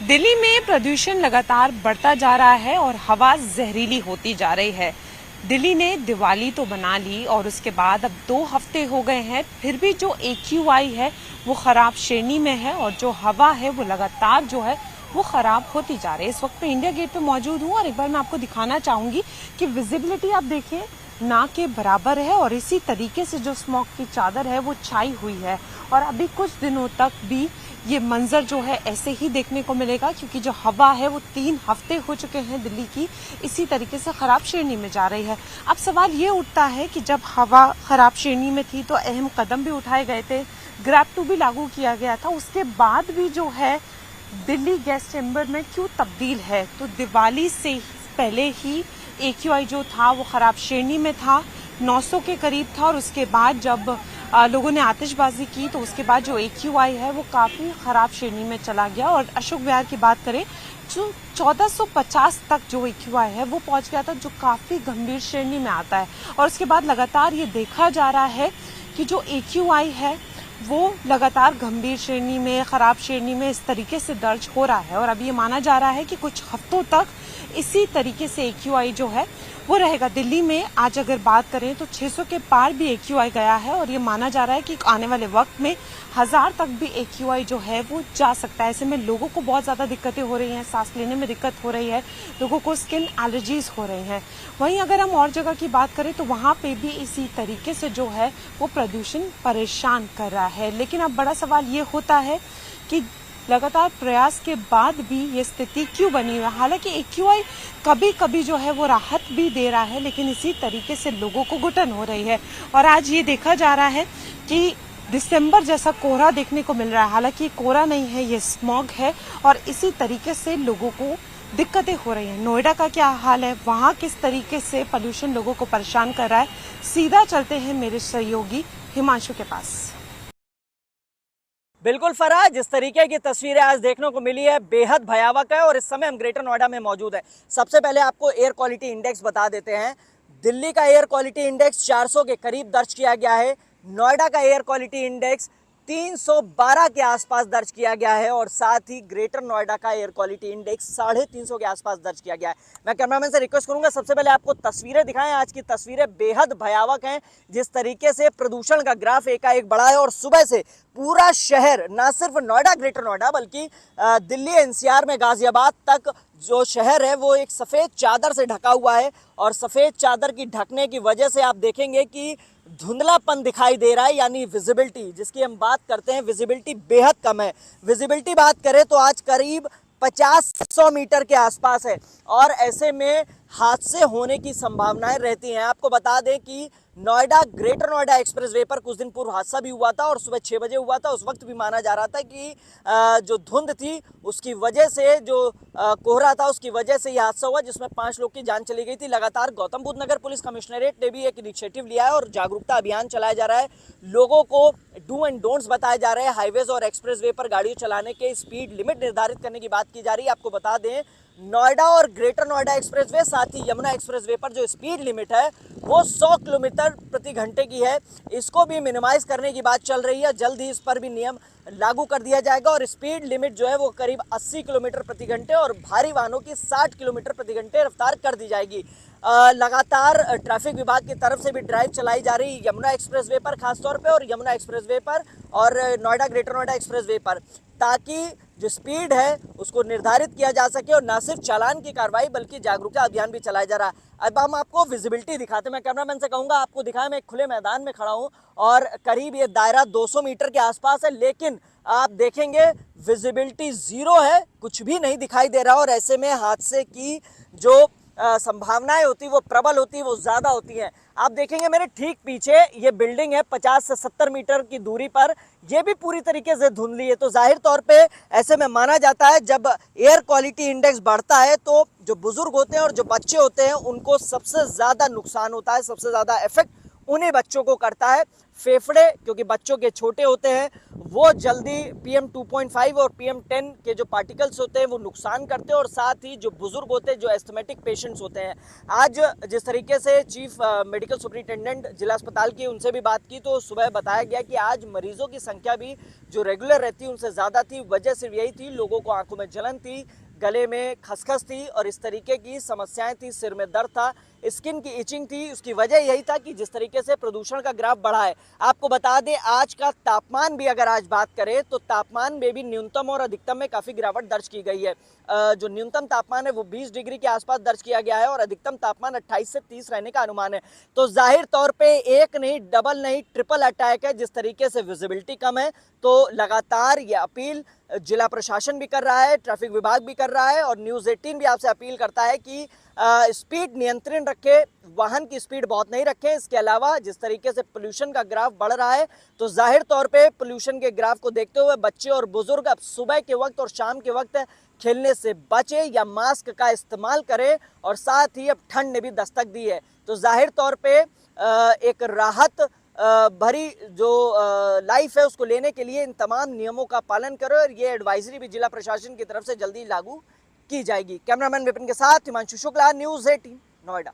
दिल्ली में प्रदूषण लगातार बढ़ता जा रहा है और हवा जहरीली होती जा रही है। दिल्ली ने दिवाली तो मना ली और उसके बाद अब 2 हफ्ते हो गए हैं, फिर भी जो AQI है वो खराब श्रेणी में है और जो हवा है वो लगातार जो है वो खराब होती जा रही है। इस वक्त मैं इंडिया गेट पे मौजूद हूँ और एक बार मैं आपको दिखाना चाहूंगी कि विजिबिलिटी आप देखिए ना के बराबर है और इसी तरीके से जो स्मॉग की चादर है वो छाई हुई है और अभी कुछ दिनों तक भी ये मंजर जो है ऐसे ही देखने को मिलेगा, क्योंकि जो हवा है वो 3 हफ्ते हो चुके हैं दिल्ली की इसी तरीके से खराब श्रेणी में जा रही है। अब सवाल ये उठता है कि जब हवा खराब श्रेणी में थी तो अहम कदम भी उठाए गए थे, ग्रैब 2 भी लागू किया गया था, उसके बाद भी जो है दिल्ली गैस चैम्बर में क्यों तब्दील है? तो दिवाली से पहले ही AQI जो था वो खराब श्रेणी में था, 900 के करीब था और उसके बाद जब लोगों ने आतिशबाजी की तो उसके बाद जो AQI है वो काफी खराब श्रेणी में चला गया और अशोक विहार की बात करें जो 1450 तक जो AQI है वो पहुंच गया था, जो काफी गंभीर श्रेणी में आता है। और उसके बाद लगातार ये देखा जा रहा है कि जो AQI है वो लगातार गंभीर श्रेणी में, खराब श्रेणी में इस तरीके से दर्ज हो रहा है और अब ये माना जा रहा है कि कुछ हफ्तों तक इसी तरीके से AQI जो है वो रहेगा। दिल्ली में आज अगर बात करें तो 600 के पार भी AQI गया है और ये माना जा रहा है कि आने वाले वक्त में 1000 तक भी AQI जो है वो जा सकता है। ऐसे में लोगों को बहुत ज्यादा दिक्कतें हो रही हैं, सांस लेने में दिक्कत हो रही है, लोगों को स्किन एलर्जीज हो रही हैं। वहीं अगर हम और जगह की बात करें तो वहां पे भी इसी तरीके से जो है वो प्रदूषण परेशान कर रहा है। लेकिन अब बड़ा सवाल ये होता है कि लगातार प्रयास के बाद भी ये स्थिति क्यों बनी हुई है? हालांकि AQI कभी कभी जो है वो राहत भी दे रहा है, लेकिन इसी तरीके से लोगों को घुटन हो रही है और आज ये देखा जा रहा है कि दिसंबर जैसा कोहरा देखने को मिल रहा है। हालांकि कोहरा नहीं है, ये स्मॉग है और इसी तरीके से लोगों को दिक्कतें हो रही हैं। नोएडा का क्या हाल है, वहां किस तरीके से पोल्यूशन लोगों को परेशान कर रहा है? सीधा चलते हैं मेरे सहयोगी हिमांशु के पास। बिल्कुल फराज, जिस तरीके की तस्वीरें आज देखने को मिली है बेहद भयावह है और इस समय हम ग्रेटर नोएडा में मौजूद है। सबसे पहले आपको एयर क्वालिटी इंडेक्स बता देते हैं। दिल्ली का एयर क्वालिटी इंडेक्स 400 के करीब दर्ज किया गया है। नोएडा का एयर क्वालिटी इंडेक्स 312 के आसपास दर्ज किया गया है और साथ ही ग्रेटर नोएडा का एयर क्वालिटी इंडेक्स 350 के आसपास दर्ज किया गया है। मैं कैमरामैन से रिक्वेस्ट करूंगा सबसे पहले आपको तस्वीरें दिखाएं। आज की तस्वीरें बेहद भयावह हैं, जिस तरीके से प्रदूषण का ग्राफ एकाएक बढ़ा है और सुबह से पूरा शहर, ना सिर्फ नोएडा ग्रेटर नोएडा बल्कि दिल्ली NCR में गाजियाबाद तक जो शहर है वो एक सफ़ेद चादर से ढका हुआ है और सफ़ेद चादर की ढकने की वजह से आप देखेंगे कि धुंधलापन दिखाई दे रहा है, यानी विजिबिलिटी जिसकी हम बात करते हैं, विजिबिलिटी बेहद कम है। विजिबिलिटी बात करें तो आज करीब 50-100 मीटर के आसपास है और ऐसे में हादसे होने की संभावनाएं रहती हैं। आपको बता दें कि नोएडा ग्रेटर नोएडा एक्सप्रेसवे पर कुछ दिन पूर्व हादसा भी हुआ था और सुबह 6 बजे हुआ था। उस वक्त भी माना जा रहा था कि जो धुंध थी उसकी वजह से, जो कोहरा था उसकी वजह से यह हादसा हुआ, जिसमें 5 लोग की जान चली गई थी। लगातार गौतम बुद्ध नगर पुलिस कमिश्नरेट ने भी एक इनिशिएटिव लिया है और जागरूकता अभियान चलाया जा रहा है। लोगों को डू एंड डोंट्स बताए जा रहे हैं। हाईवेज और एक्सप्रेसवे पर गाड़ियों चलाने के स्पीड लिमिट निर्धारित करने की बात की जा रही है। आपको बता दें नोएडा और ग्रेटर नोएडा एक्सप्रेसवे, साथ ही यमुना एक्सप्रेसवे पर जो स्पीड लिमिट है वो 100 किलोमीटर प्रति घंटे की है। इसको भी मिनिमाइज करने की बात चल रही है। जल्द ही इस पर भी नियम लागू कर दिया जाएगा और स्पीड लिमिट जो है वो करीब 80 किलोमीटर प्रति घंटे और भारी वाहनों की 60 किलोमीटर प्रति घंटे रफ्तार कर दी जाएगी। लगातार ट्रैफिक विभाग की तरफ से भी ड्राइव चलाई जा रही है यमुना एक्सप्रेसवे पर खासतौर पे और यमुना एक्सप्रेसवे पर और नोएडा ग्रेटर नोएडा एक्सप्रेसवे पर, ताकि जो स्पीड है उसको निर्धारित किया जा सके और न सिर्फ चालान की कार्रवाई बल्कि जागरूकता अभियान भी चलाया जा रहा है। अब हम आपको विजिबिलिटी दिखाते हैं। मैं कैमरामैन से कहूँगा आपको दिखाएं। मैं खुले मैदान में खड़ा हूँ और करीब ये दायरा 200 मीटर के आसपास है, लेकिन आप देखेंगे विजिबिलिटी 0 है, कुछ भी नहीं दिखाई दे रहा और ऐसे में हादसे की जो संभावनाएं होती वो प्रबल होती, वो ज़्यादा होती हैं। आप देखेंगे मेरे ठीक पीछे ये बिल्डिंग है 50 से 70 मीटर की दूरी पर, ये भी पूरी तरीके से धुंधली है। तो जाहिर तौर पे ऐसे में माना जाता है जब एयर क्वालिटी इंडेक्स बढ़ता है तो जो बुजुर्ग होते हैं और जो बच्चे होते हैं उनको सबसे ज़्यादा नुकसान होता है, सबसे ज़्यादा इफेक्ट उन्हीं बच्चों को करता है। फेफड़े क्योंकि बच्चों के छोटे होते हैं वो जल्दी PM 2.5 और PM 10 के जो पार्टिकल्स होते हैं वो नुकसान करते हैं, और साथ ही जो बुजुर्ग होते हैं, जो एस्थमेटिक पेशेंट्स होते हैं। आज जिस तरीके से चीफ मेडिकल सुपरिटेंडेंट जिला अस्पताल की उनसे भी बात की तो सुबह बताया गया कि आज मरीजों की संख्या भी जो रेगुलर रहती है उनसे ज़्यादा थी। वजह सिर्फ यही थी, लोगों को आंखों में जलन थी, गले में खसखस थी और इस तरीके की समस्याएं थी, सिर में दर्द था, स्किन की इचिंग थी। उसकी वजह यही था कि जिस तरीके से प्रदूषण का ग्राफ बढ़ा है। आपको बता दें आज का तापमान भी अगर आज बात करें तो तापमान में भी न्यूनतम और अधिकतम में काफ़ी गिरावट दर्ज की गई है। जो न्यूनतम तापमान है वो 20 डिग्री के आसपास दर्ज किया गया है और अधिकतम तापमान 28 से 30 रहने का अनुमान है। तो जाहिर तौर पे एक नहीं, डबल नहीं, ट्रिपल अटैक है। जिस तरीके से विजिबिलिटी कम है तो लगातार ये अपील जिला प्रशासन भी कर रहा है, ट्रैफिक विभाग भी कर रहा है और न्यूज़ 18 भी आपसे अपील करता है कि स्पीड नियंत्रण रखें, वाहन की स्पीड बहुत नहीं रखें। इसके अलावा जिस तरीके से पोल्यूशन का ग्राफ बढ़ रहा है तो जाहिर तौर पे पोल्यूशन के ग्राफ को देखते हुए बच्चे और बुजुर्ग अब सुबह के वक्त और शाम के वक्त खेलने से बचे या मास्क का इस्तेमाल करें। और साथ ही अब ठंड ने भी दस्तक दी है तो जाहिर तौर पे एक राहत भरी जो लाइफ है उसको लेने के लिए इन तमाम नियमों का पालन करो और ये एडवाइजरी भी जिला प्रशासन की तरफ से जल्दी लागू की जाएगी। कैमरामैन विपिन के साथ हिमांशु शुक्ला, न्यूज़ 18 नोएडा।